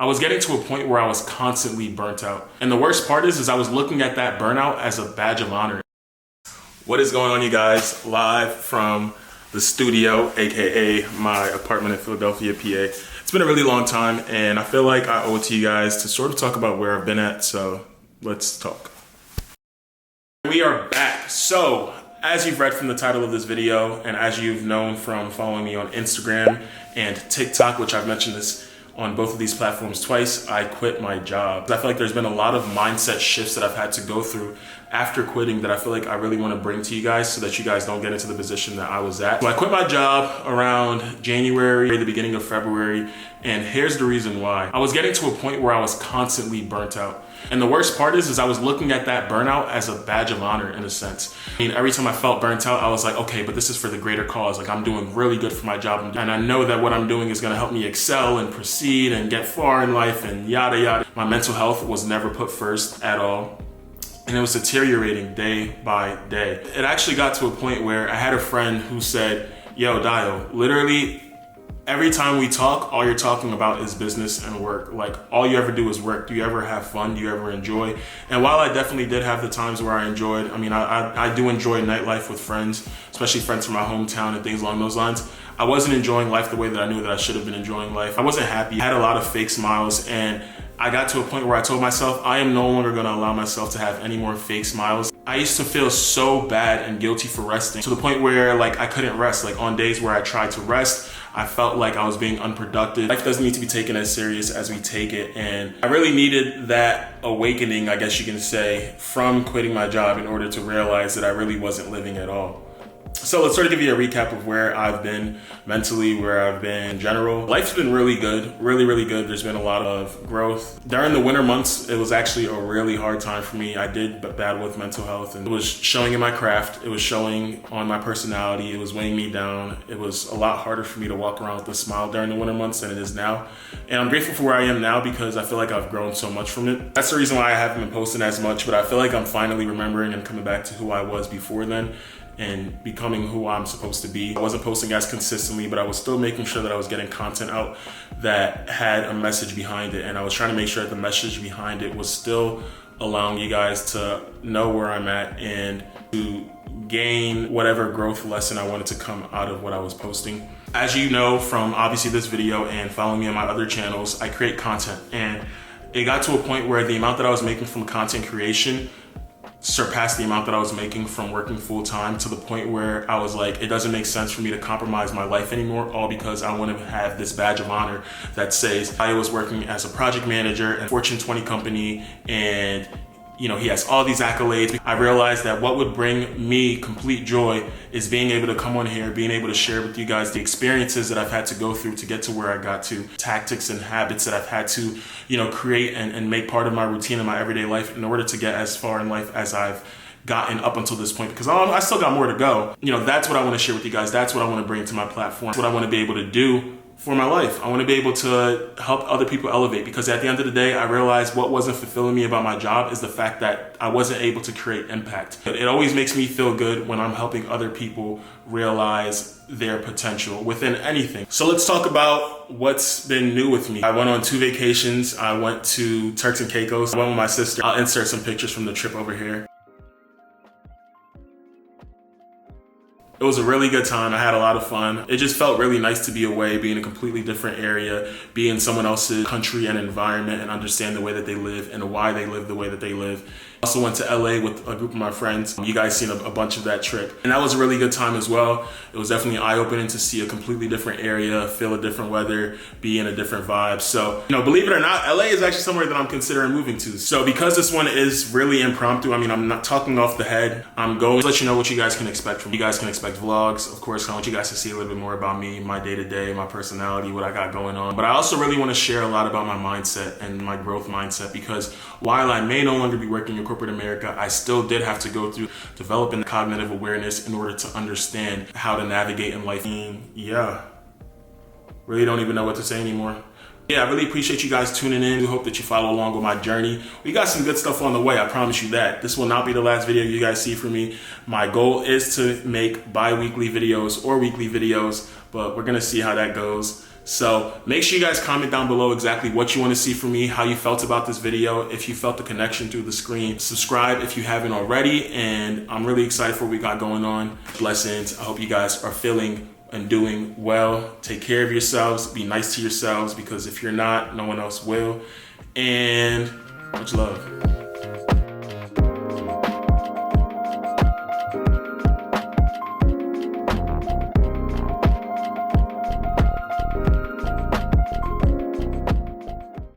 I was getting to a point where I was constantly burnt out. And the worst part is I was looking at that burnout as a badge of honor. What is going on, you guys? Live from the studio, AKA my apartment in Philadelphia, PA. It's been a really long time and I feel like I owe it to you guys to sort of talk about where I've been at, so let's talk. We are back. So, as you've read from the title of this video and as you've known from following me on Instagram and TikTok, which I've mentioned this on both of these platforms twice, I quit my job. I feel like there's been a lot of mindset shifts that I've had to go through after quitting that I feel like I really want to bring to you guys so that you guys don't get into the position that I was at. So I quit my job around January, the beginning of February, and here's the reason why. I was getting to a point where I was constantly burnt out. And the worst part is I was looking at that burnout as a badge of honor in a sense. I mean, every time I felt burnt out, I was like, okay, but this is for the greater cause. Like, I'm doing really good for my job. And I know that what I'm doing is gonna help me excel and proceed and get far in life and yada, yada. My mental health was never put first at all. And it was deteriorating day by day. It actually got to a point where I had a friend who said, yo, Dayo, literally, every time we talk, all you're talking about is business and work. Like, all you ever do is work. Do you ever have fun? Do you ever enjoy? And while I definitely did have the times where I enjoyed, I mean, I do enjoy nightlife with friends, especially friends from my hometown and things along those lines. I wasn't enjoying life the way that I knew that I should have been enjoying life. I wasn't happy. I had a lot of fake smiles, and I got to a point where I told myself, I am no longer gonna allow myself to have any more fake smiles. I used to feel so bad and guilty for resting, to the point where like I couldn't rest. Like on days where I tried to rest, I felt like I was being unproductive. Life doesn't need to be taken as serious as we take it. And I really needed that awakening, I guess you can say, from quitting my job in order to realize that I really wasn't living at all. So let's sort of give you a recap of where I've been mentally, where I've been in general. Life's been really good, really good. There's been a lot of growth. During the winter months, it was actually a really hard time for me. I did battle with mental health, and it was showing in my craft. It was showing on my personality. It was weighing me down. It was a lot harder for me to walk around with a smile during the winter months than it is now. And I'm grateful for where I am now because I feel like I've grown so much from it. That's the reason why I haven't been posting as much, but I feel like I'm finally remembering and coming back to who I was before then and becoming who I'm supposed to be. I wasn't posting as consistently, but I was still making sure that I was getting content out that had a message behind it. And I was trying to make sure that the message behind it was still allowing you guys to know where I'm at and to gain whatever growth lesson I wanted to come out of what I was posting. As you know from obviously this video and following me on my other channels, I create content. And it got to a point where the amount that I was making from content creation surpassed the amount that I was making from working full time, to the point where I was like, it doesn't make sense for me to compromise my life anymore, all because I want to have this badge of honor that says I was working as a project manager at a Fortune 20 company and you know, he has all these accolades. I realized that what would bring me complete joy is being able to come on here, being able to share with you guys the experiences that I've had to go through to get to where I got to, tactics and habits that I've had to, you know, create and make part of my routine in my everyday life in order to get as far in life as I've gotten up until this point, because I still got more to go. You know, that's what I want to share with you guys. That's what I want to bring to my platform. That's what I want to be able to do for my life. I want to be able to help other people elevate, because at the end of the day, I realized what wasn't fulfilling me about my job is the fact that I wasn't able to create impact. It always makes me feel good when I'm helping other people realize their potential within anything. So let's talk about what's been new with me. I went on 2 vacations. I went to Turks and Caicos. I went with my sister. I'll insert some pictures from the trip over here. It was a really good time. I had a lot of fun. It just felt really nice to be away, be in a completely different area, be in someone else's country and environment, and understand the way that they live and why they live the way that they live. I also went to LA with a group of my friends. You guys seen a bunch of that trip. And that was a really good time as well. It was definitely eye-opening to see a completely different area, feel a different weather, be in a different vibe. So, you know, believe it or not, LA is actually somewhere that I'm considering moving to. So because this one is really impromptu, I mean, I'm not talking off the head. I'm going to let you know what you guys can expect from me. You guys can expect vlogs. Of course, I want you guys to see a little bit more about me, my day-to-day, my personality, what I got going on. But I also really want to share a lot about my mindset and my growth mindset, because while I may no longer be working in corporate America, I still did have to go through developing cognitive awareness in order to understand how to navigate in life. Yeah, really don't even know what to say anymore. Yeah, I really appreciate you guys tuning in. We hope that you follow along with my journey. We got some good stuff on the way, I promise you that. This will not be the last video you guys see from me. My goal is to make bi-weekly videos or weekly videos, but we're gonna see how that goes. So make sure you guys comment down below exactly what you want to see from me, how you felt about this video, if you felt the connection through the screen. Subscribe if you haven't already, and I'm really excited for what we got going on. Blessings. I hope you guys are feeling and doing well. Take care of yourselves. Be nice to yourselves, because if you're not, no one else will. And much love.